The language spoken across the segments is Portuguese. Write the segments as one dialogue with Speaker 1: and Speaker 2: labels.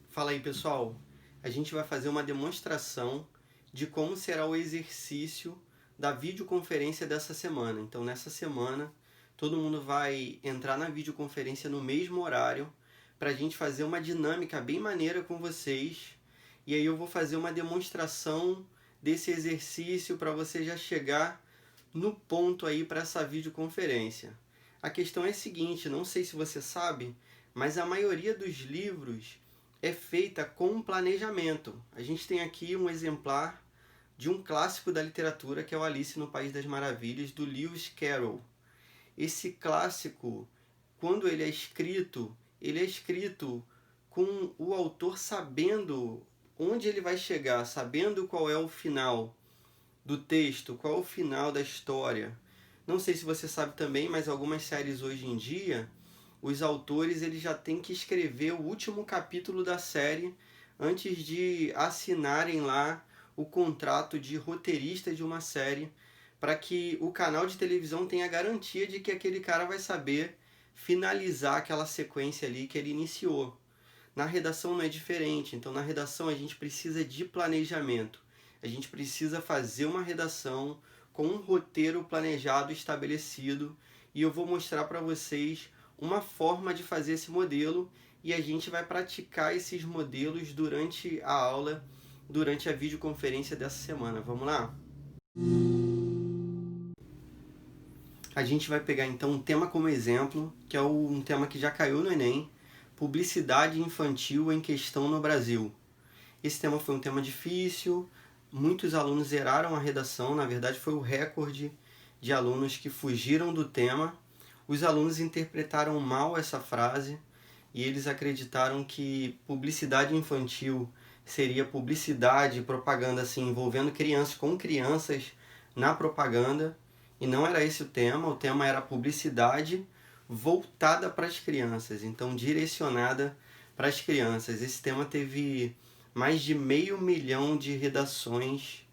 Speaker 1: Fala aí, pessoal. A gente vai fazer uma demonstração de como será o exercício da videoconferência dessa semana. Então, nessa semana, todo mundo vai entrar na videoconferência no mesmo horário para a gente fazer uma dinâmica bem maneira com vocês. E aí eu vou fazer uma demonstração desse exercício para você já chegar no ponto aí para essa videoconferência. A questão é a seguinte, não sei se você sabe, mas a maioria dos livros é feita com planejamento. A gente tem aqui um exemplar de um clássico da literatura, que é o Alice no País das Maravilhas, do Lewis Carroll. Esse clássico, quando ele é escrito com o autor sabendo onde ele vai chegar, sabendo qual é o final do texto, qual é o final da história. Não sei se você sabe também, mas algumas séries hoje em dia, os autores eles já têm que escrever o último capítulo da série antes de assinarem lá o contrato de roteirista de uma série, para que o canal de televisão tenha a garantia de que aquele cara vai saber finalizar aquela sequência ali que ele iniciou. Na redação não é diferente, então na redação a gente precisa de planejamento. A gente precisa fazer uma redação com um roteiro planejado, estabelecido, e eu vou mostrar para vocês uma forma de fazer esse modelo e a gente vai praticar esses modelos durante a aula, durante a videoconferência dessa semana. Vamos lá? A gente vai pegar então um tema como exemplo, que é um tema que já caiu no Enem, publicidade infantil em questão no Brasil. Esse tema foi um tema difícil, muitos alunos zeraram a redação, na verdade foi o recorde de alunos que fugiram do tema. Os alunos interpretaram mal essa frase e eles acreditaram que publicidade infantil seria publicidade, propaganda assim, envolvendo crianças com crianças na propaganda, e não era esse o tema era publicidade voltada para as crianças, então direcionada para as crianças. Esse tema teve mais de 500 mil de redações,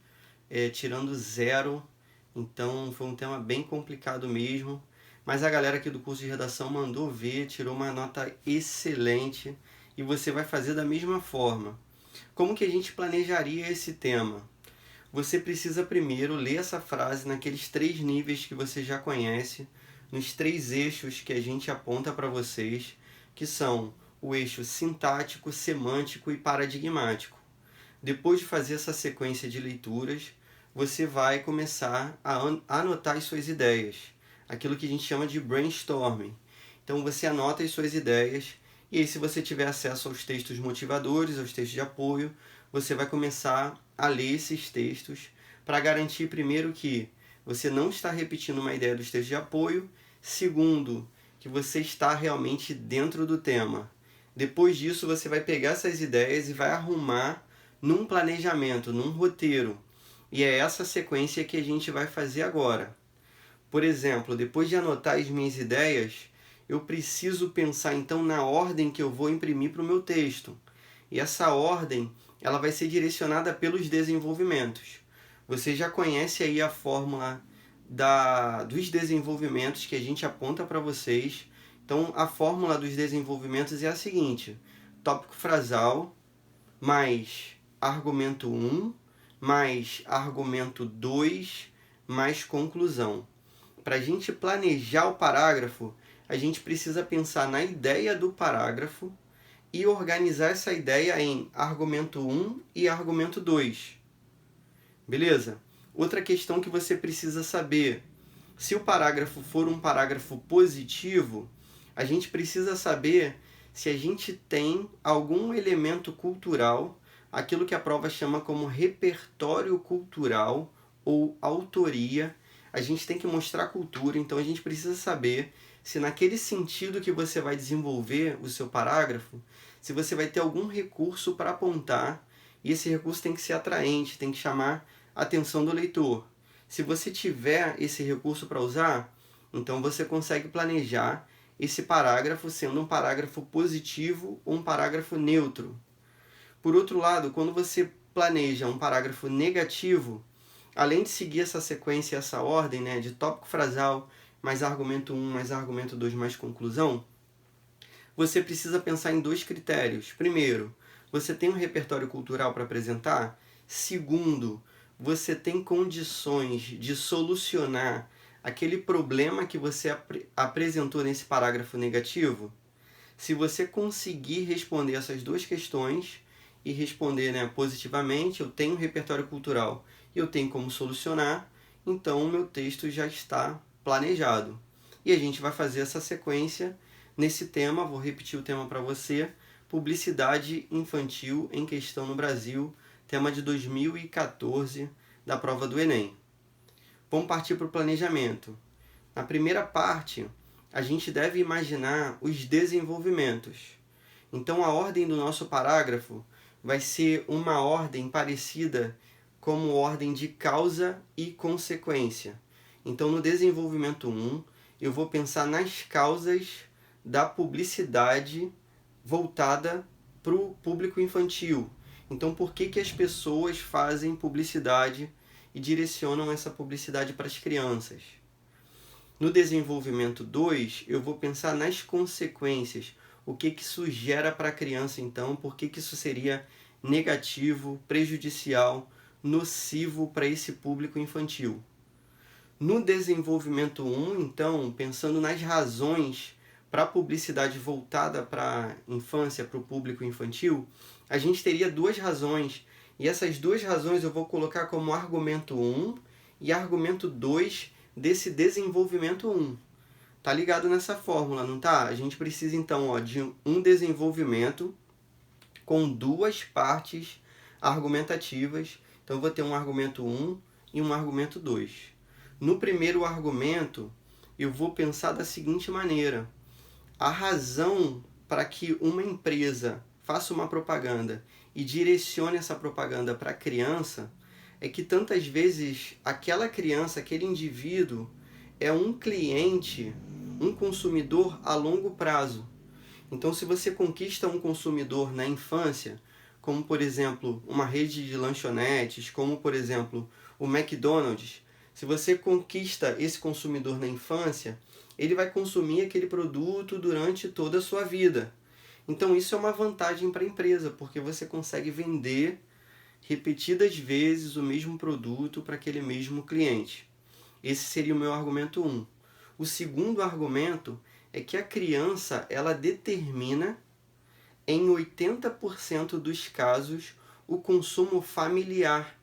Speaker 1: tirando 0, então foi um tema bem complicado mesmo. Mas a galera aqui do curso de redação mandou ver, tirou uma nota excelente e você vai fazer da mesma forma. Como que a gente planejaria esse tema? Você precisa primeiro ler essa frase naqueles 3 níveis que você já conhece, nos 3 eixos que a gente aponta para vocês, que são o eixo sintático, semântico e paradigmático. Depois de fazer essa sequência de leituras, você vai começar a anotar as suas ideias, aquilo que a gente chama de brainstorming. Então você anota as suas ideias e aí, se você tiver acesso aos textos motivadores, aos textos de apoio, você vai começar a ler esses textos para garantir, primeiro, que você não está repetindo uma ideia dos textos de apoio, segundo, que você está realmente dentro do tema. Depois disso, você vai pegar essas ideias e vai arrumar num planejamento, num roteiro. E é essa sequência que a gente vai fazer agora. Por exemplo, depois de anotar as minhas ideias, eu preciso pensar então na ordem que eu vou imprimir para o meu texto. E essa ordem ela vai ser direcionada pelos desenvolvimentos. Você já conhece aí a fórmula dos desenvolvimentos que a gente aponta para vocês. Então, a fórmula dos desenvolvimentos é a seguinte: tópico frasal mais argumento 1 mais argumento 2 mais conclusão. Para a gente planejar o parágrafo, a gente precisa pensar na ideia do parágrafo e organizar essa ideia em argumento 1 e argumento 2. Beleza? Outra questão que você precisa saber: se o parágrafo for um parágrafo positivo, a gente precisa saber se a gente tem algum elemento cultural, aquilo que a prova chama como repertório cultural ou autoria. A gente tem que mostrar cultura, então a gente precisa saber se naquele sentido que você vai desenvolver o seu parágrafo, se você vai ter algum recurso para apontar, e esse recurso tem que ser atraente, tem que chamar a atenção do leitor. Se você tiver esse recurso para usar, então você consegue planejar esse parágrafo sendo um parágrafo positivo ou um parágrafo neutro. Por outro lado, quando você planeja um parágrafo negativo, além de seguir essa sequência, essa ordem, né, de tópico frasal, mais argumento 1, mais argumento 2, mais conclusão, você precisa pensar em 2 critérios. Primeiro, você tem um repertório cultural para apresentar? Segundo, você tem condições de solucionar aquele problema que você apresentou nesse parágrafo negativo? Se você conseguir responder essas 2 questões e responder, né, positivamente, eu tenho um repertório cultural e eu tenho como solucionar, então o meu texto já está planejado. E a gente vai fazer essa sequência nesse tema. Vou repetir o tema para você: publicidade infantil em questão no Brasil, tema de 2014 da prova do Enem. Vamos partir para o planejamento. Na primeira parte, a gente deve imaginar os desenvolvimentos. Então, a ordem do nosso parágrafo vai ser uma ordem parecida como ordem de causa e consequência. Então, no desenvolvimento 1, eu vou pensar nas causas da publicidade voltada para o público infantil. Então, por que as pessoas fazem publicidade e direcionam essa publicidade para as crianças? No desenvolvimento 2, eu vou pensar nas consequências. O que isso gera para a criança, então? Por que isso seria negativo, prejudicial, nocivo para esse público infantil? No desenvolvimento 1, então, pensando nas razões para a publicidade voltada para a infância, para o público infantil, a gente teria 2 razões. E essas 2 razões eu vou colocar como argumento 1 e argumento 2 desse desenvolvimento 1. Tá ligado nessa fórmula, não tá? A gente precisa então de um desenvolvimento com 2 partes argumentativas. Então eu vou ter um argumento 1 e um argumento 2. No primeiro argumento, eu vou pensar da seguinte maneira: a razão para que uma empresa faça uma propaganda e direcione essa propaganda para a criança é que tantas vezes aquela criança, aquele indivíduo, é um cliente, um consumidor a longo prazo. Então, se você conquista um consumidor na infância, como por exemplo uma rede de lanchonetes, como por exemplo o McDonald's, se você conquista esse consumidor na infância, ele vai consumir aquele produto durante toda a sua vida. Então isso é uma vantagem para a empresa, porque você consegue vender repetidas vezes o mesmo produto para aquele mesmo cliente. Esse seria o meu argumento 1. O segundo argumento é que a criança ela determina, em 80% dos casos, o consumo familiar.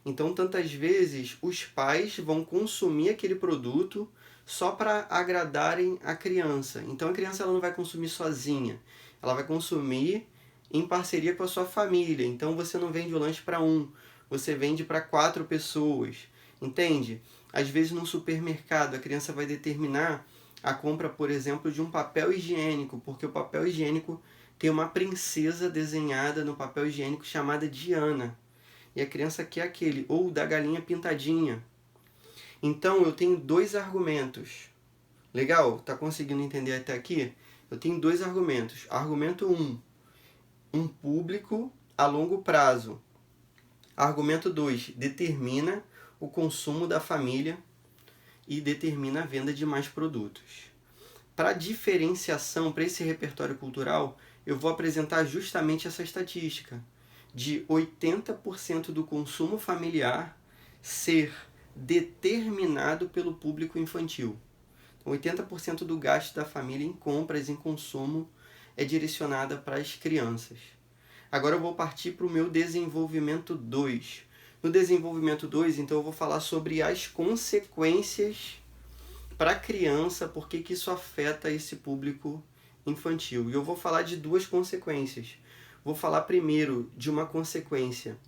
Speaker 1: Então, tantas vezes, os pais vão consumir aquele produto só para agradarem a criança. Então, a criança ela não vai consumir sozinha, ela vai consumir em parceria com a sua família. Então você não vende o lanche para 1, você vende para 4 pessoas. Entende? Às vezes no supermercado a criança vai determinar a compra, por exemplo, de um papel higiênico, porque o papel higiênico tem uma princesa desenhada no papel higiênico chamada Diana. E a criança quer aquele, ou da galinha pintadinha. Então eu tenho 2 argumentos. Legal? Tá conseguindo entender até aqui? Eu tenho 2 argumentos. Argumento 1, um público a longo prazo. Argumento 2, determina o consumo da família e determina a venda de mais produtos. Para diferenciação, para esse repertório cultural, eu vou apresentar justamente essa estatística de 80% do consumo familiar ser determinado pelo público infantil. Então, 80% do gasto da família em compras, em consumo, é direcionada para as crianças. Agora eu vou partir para o meu desenvolvimento 2. No desenvolvimento 2, então eu vou falar sobre as consequências para a criança, por que isso afeta esse público infantil. E eu vou falar de 2 consequências. Vou falar primeiro de uma consequência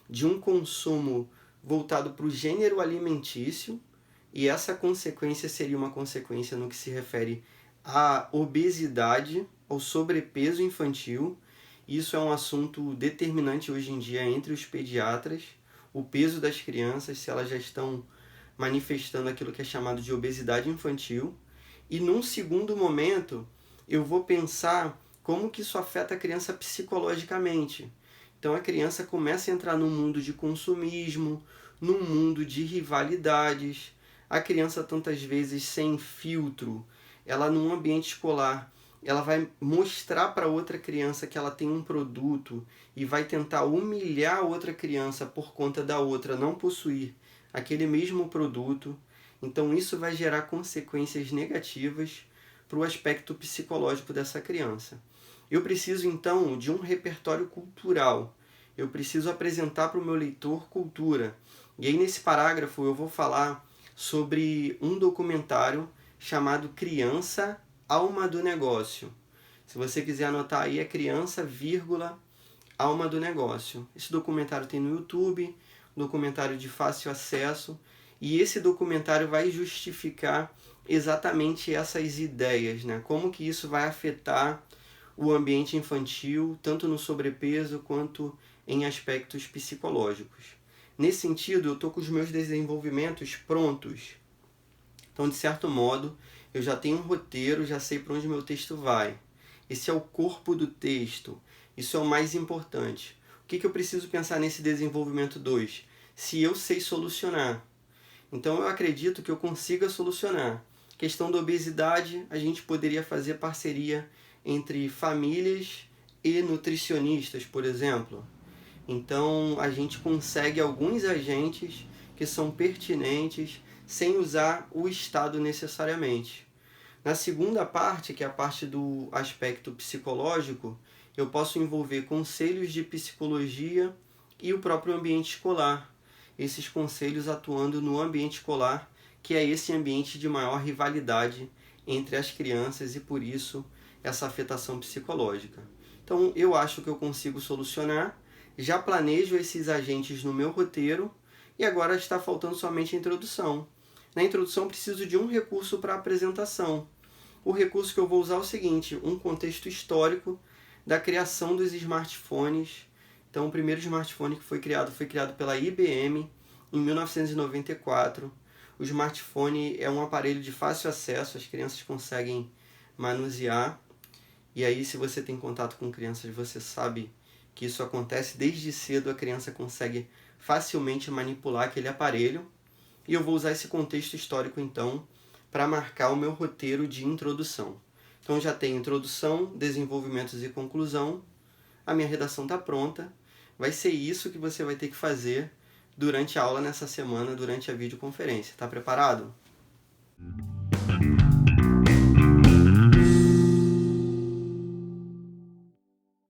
Speaker 1: de um consumo voltado para o gênero alimentício, e essa consequência seria uma consequência no que se refere à obesidade, ao sobrepeso infantil. Isso é um assunto determinante hoje em dia entre os pediatras, o peso das crianças, se elas já estão manifestando aquilo que é chamado de obesidade infantil. E num segundo momento, eu vou pensar como que isso afeta a criança psicologicamente. Então a criança começa a entrar num mundo de consumismo, num mundo de rivalidades. A criança, tantas vezes, sem filtro, ela num ambiente escolar, ela vai mostrar para outra criança que ela tem um produto e vai tentar humilhar a outra criança por conta da outra não possuir aquele mesmo produto. Então isso vai gerar consequências negativas para o aspecto psicológico dessa criança. Eu preciso então de um repertório cultural. Eu preciso apresentar para o meu leitor cultura. E aí nesse parágrafo eu vou falar sobre um documentário chamado Criança, Alma do Negócio. Se você quiser anotar aí, é Criança, vírgula, Alma do Negócio. Esse documentário tem no YouTube, um documentário de fácil acesso, e esse documentário vai justificar exatamente essas ideias, né? Como que isso vai afetar o ambiente infantil, tanto no sobrepeso quanto em aspectos psicológicos. Nesse sentido, eu estou com os meus desenvolvimentos prontos. Então, de certo modo, eu já tenho um roteiro, já sei para onde meu texto vai. Esse é o corpo do texto. Isso é o mais importante. O que eu preciso pensar nesse desenvolvimento 2? Se eu sei solucionar. Então, eu acredito que eu consiga solucionar. Questão da obesidade, a gente poderia fazer parceria entre famílias e nutricionistas, por exemplo. Então, a gente consegue alguns agentes que são pertinentes sem usar o Estado necessariamente. Na segunda parte, que é a parte do aspecto psicológico, eu posso envolver conselhos de psicologia e o próprio ambiente escolar. Esses conselhos atuando no ambiente escolar, que é esse ambiente de maior rivalidade entre as crianças e, por isso, essa afetação psicológica. Então, eu acho que eu consigo solucionar, já planejo esses agentes no meu roteiro e agora está faltando somente a introdução. Na introdução, preciso de um recurso para a apresentação. O recurso que eu vou usar é o seguinte, um contexto histórico da criação dos smartphones. Então, o primeiro smartphone que foi criado pela IBM em 1994. O smartphone é um aparelho de fácil acesso, as crianças conseguem manusear. E aí, se você tem contato com crianças, você sabe que isso acontece desde cedo, a criança consegue facilmente manipular aquele aparelho. E eu vou usar esse contexto histórico, então, para marcar o meu roteiro de introdução. Então, já tem introdução, desenvolvimentos e conclusão. A minha redação está pronta. Vai ser isso que você vai ter que fazer durante a aula nessa semana, durante a videoconferência. Está preparado?